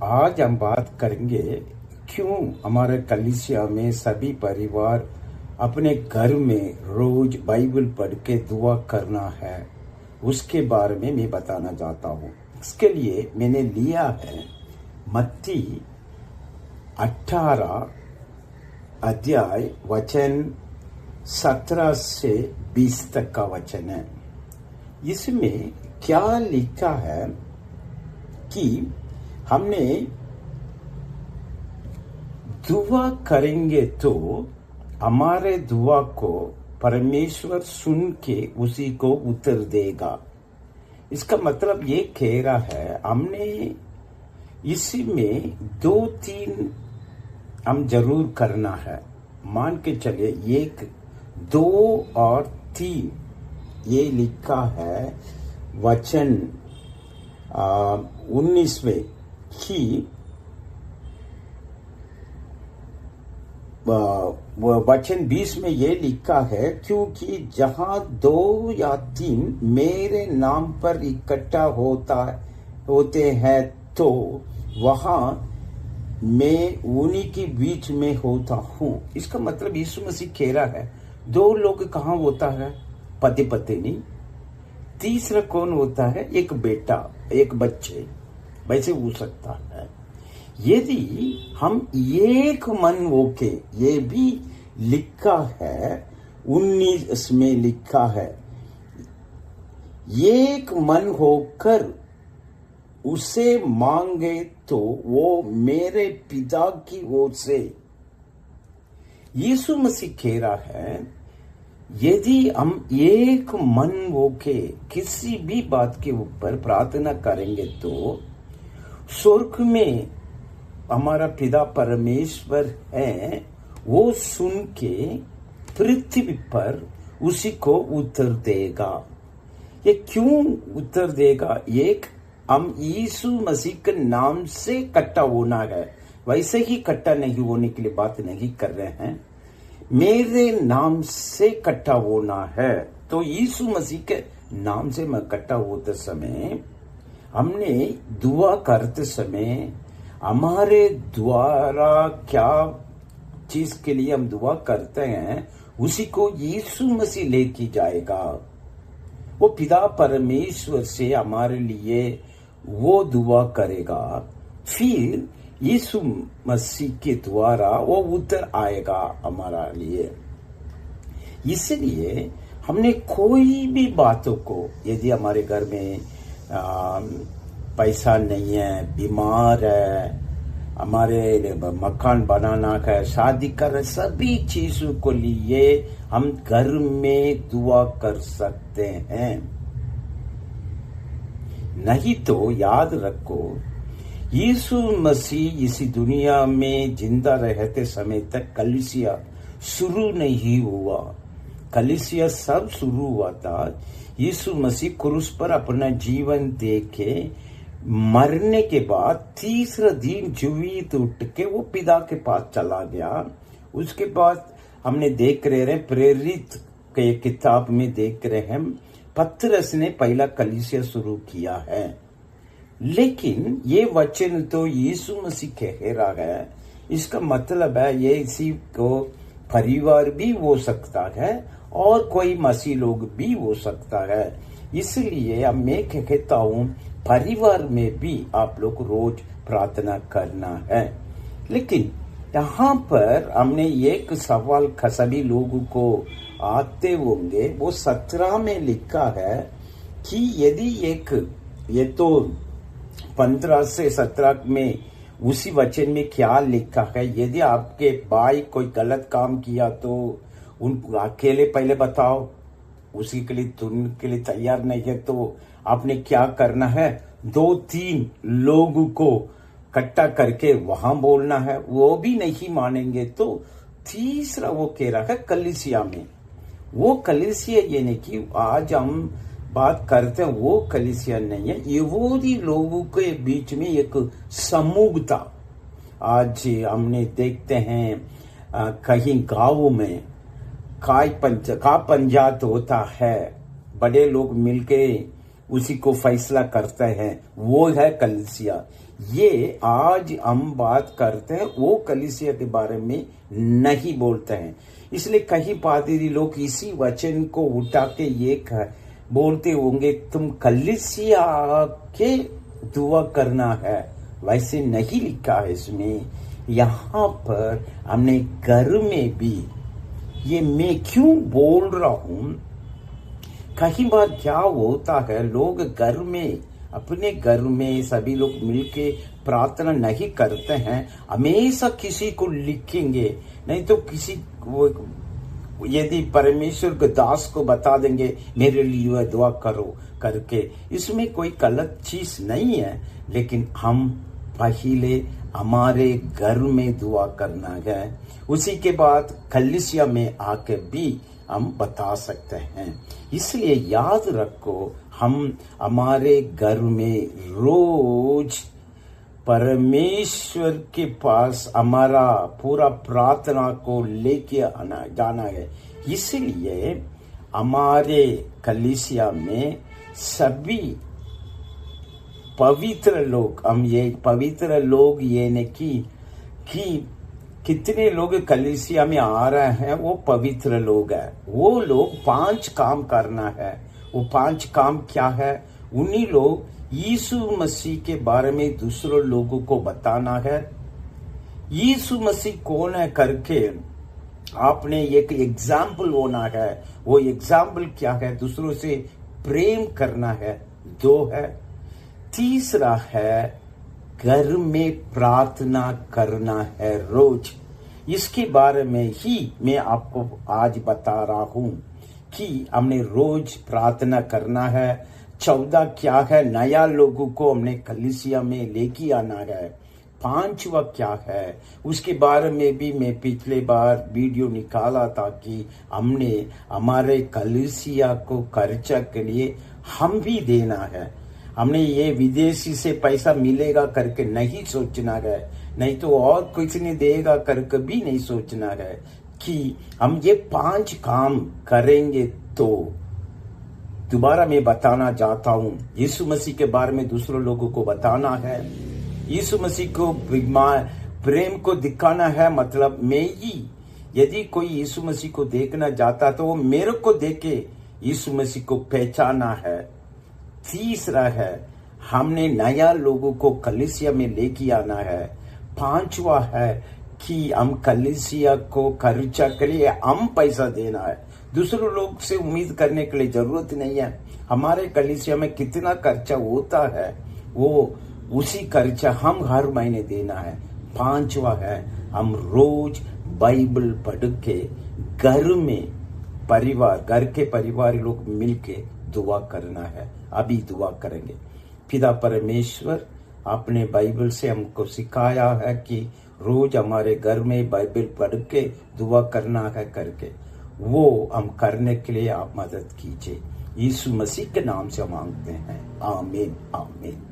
आज हम बात करेंगे क्यों हमारे कलीसिया में सभी परिवार अपने घर में रोज बाइबल पढ़ के दुआ करना है, उसके बारे में मैं बताना चाहता हूँ। इसके लिए मैंने लिया है मत्ती 18 अध्याय वचन 17 से 20 तक का वचन है। इसमें क्या लिखा है कि हमने दुआ करेंगे तो हमारे दुआ को परमेश्वर सुन के उसी को उत्तर देगा। इसका मतलब ये कह रहा है हमने इसी में 2-3 हम जरूर करना है। मान के चले 1, 2 और 3 ये लिखा है वचन 19वें कि वचन 20 में ये लिखा है, क्योंकि जहां 2 या 3 मेरे नाम पर इकट्ठा होते हैं तो वहां मैं उन्हीं के बीच में होता हूं। इसका मतलब यीशु मसीह कह रहा है 2 लोग कहाँ होता है? पति पत्नी। तीसरा कौन होता है? एक बेटा, एक बच्चे, वैसे हो सकता है। यदि हम एक मन होके, ये भी लिखा है 19 में लिखा है, एक मन होकर उसे मांगे तो वो मेरे पिता की ओर से। यीशु मसीह कह रहा है यदि हम एक मन होके किसी भी बात के ऊपर प्रार्थना करेंगे तो स्वर्ग में हमारा पिता परमेश्वर है, वो सुन के पृथ्वी पर उसी को उत्तर देगा। ये क्यों उत्तर देगा? एक, हम यीशु मसीह के नाम से इकट्ठा होना है, वैसे ही इकट्ठा नहीं होने के लिए बात नहीं कर रहे हैं। मेरे नाम से इकट्ठा होना है, तो यीशु मसीह के नाम से मैं इकट्ठा होते समय हमने दुआ करते समय हमारे द्वारा क्या चीज के लिए हम दुआ करते हैं उसी को यीशु मसीह लेके जाएगा। वो पिता परमेश्वर से हमारे लिए वो दुआ करेगा, फिर यीशु मसीह के द्वारा वो उत्तर आएगा हमारा लिए। इसलिए हमने कोई भी बातों को, यदि हमारे घर में पैसा नहीं है, बीमार है, हमारे मकान बनाना है, शादी कर, सभी चीजों को लिए हम घर में दुआ कर सकते हैं। नहीं तो याद रखो, यीशु मसीह इसी दुनिया में जिंदा रहते समय तक कलीसिया शुरू नहीं हुआ। कलीसिया सब शुरू हुआ था यीशु मसीह क्रूस पर अपना जीवन दे के मरने के बाद तीसरा दिन जीवित उठ के वो पिता के पास चला गया। उसके बाद हमने देख रहे हैं प्रेरित के किताब में देख रहे हैं पतरस ने पहला कलीसिया शुरू किया है। लेकिन ये वचन तो यीशु मसीह कह रहा है, इसका मतलब है ये इसी को परिवार भी हो सकता है और कोई मसीह लोग भी हो सकता है। इसलिए अब मैं कहता हूँ परिवार में भी आप लोग रोज प्रार्थना करना है। लेकिन यहाँ पर हमने एक सवाल सभी लोगों को आते होंगे, वो 17 में लिखा है कि यदि ये तो 15 से 17 में उसी वचन में क्या लिखा है, यदि आपके भाई कोई गलत काम किया तो उनको अकेले पहले बताओ, उसी के लिए सुनने के लिए तैयार नहीं है तो आपने क्या करना है? 2-3 लोगों को इकट्ठा करके वहां बोलना है। वो भी नहीं मानेंगे तो तीसरा वो कह रहा है कलीसिया में। वो कलीसिया ये नहीं कि आज हम बात करते हैं वो कलीसिया नहीं है, यहूदी लोगों के बीच में एक समूह था। आज हमने देखते हैं कहीं गाँव में का पंचायत होता है, बड़े लोग मिलके उसी को फैसला करते हैं, वो है कलीसिया। ये आज हम बात करते हैं वो कलीसिया के बारे में नहीं बोलते हैं। इसलिए कई पादरी लोग इसी वचन को उठा के ये बोलते होंगे तुम कलीसिया के दुआ करना है, वैसे नहीं लिखा है इसमें। यहाँ पर हमने घर में भी, ये मैं क्यों बोल रहा हूं, कई बार क्या होता है लोग घर में, अपने घर में सभी लोग मिलके प्रार्थना नहीं करते हैं, हमेशा किसी को लिखेंगे, नहीं तो किसी को, यदि परमेश्वर के दास को बता देंगे मेरे लिए दुआ करो करके, इसमें कोई गलत चीज नहीं है। लेकिन हम पहले हमारे घर में दुआ करना है, उसी के बाद कलीसिया में आके भी हम बता सकते हैं। इसलिए याद रखो, हम हमारे घर में रोज परमेश्वर के पास हमारा पूरा प्रार्थना को लेके जाना है। इसलिए हमारे कलीसिया में सभी पवित्र लोग, हम ये पवित्र लोग ये नहीं कि कितने लोग कलीसिया में आ रहे हैं वो पवित्र लोग हैं। वो लोग 5 काम करना है। वो 5 काम क्या है? उन्हीं लोग यीशु मसीह के बारे में दूसरों लोगों को बताना है। यीशु मसीह कौन है करके आपने एक एग्जाम्पल होना है। वो एग्जाम्पल क्या है? दूसरों से प्रेम करना है। 2 है। तीसरा है घर में प्रार्थना करना है रोज। इसके बारे में ही मैं आपको आज बता रहा हूं कि हमने रोज प्रार्थना करना है। 14 क्या है? नया लोगों को हमने कलीसिया में लेके आना है। 5वां क्या है? उसके बारे में भी मैं पिछले बार वीडियो निकाला था कि हमने हमारे कलीसिया को खर्चा के लिए हम भी देना है। हमने ये विदेशी से पैसा मिलेगा करके नहीं सोचना है, नहीं तो और कुछ नहीं देगा करके भी नहीं सोचना है कि हम ये 5 काम करेंगे। तो दोबारा मैं बताना चाहता हूं, यीशु मसीह के बारे में दूसरों लोगों को बताना है। यीशु मसीह को प्रेम को दिखाना है। मतलब मैं ही, यदि कोई यीशु मसीह को देखना चाहता तो वो मेरे को देखे यीशु मसीह को पहचाना है। तीसरा है, हमने नया लोगों को कलीसिया में लेके आना है। 5वां है कि हम कलीसिया को खर्चा के लिए हम पैसा देना है। दूसरों लोग से उम्मीद करने के लिए जरूरत नहीं है। हमारे कलीसिया में कितना खर्चा होता है वो उसी खर्चा हम हर महीने देना है। 5वां है, हम रोज बाइबल पढ़ के घर में घर के परिवार लोग मिलके दुआ करना है। अभी दुआ करेंगे। पिता परमेश्वर, आपने बाइबल से हमको सिखाया है कि रोज हमारे घर में बाइबल पढ़ के दुआ करना है करके, वो हम करने के लिए आप मदद कीजिए। यीशु मसीह के नाम से मांगते हैं, आमीन आमीन।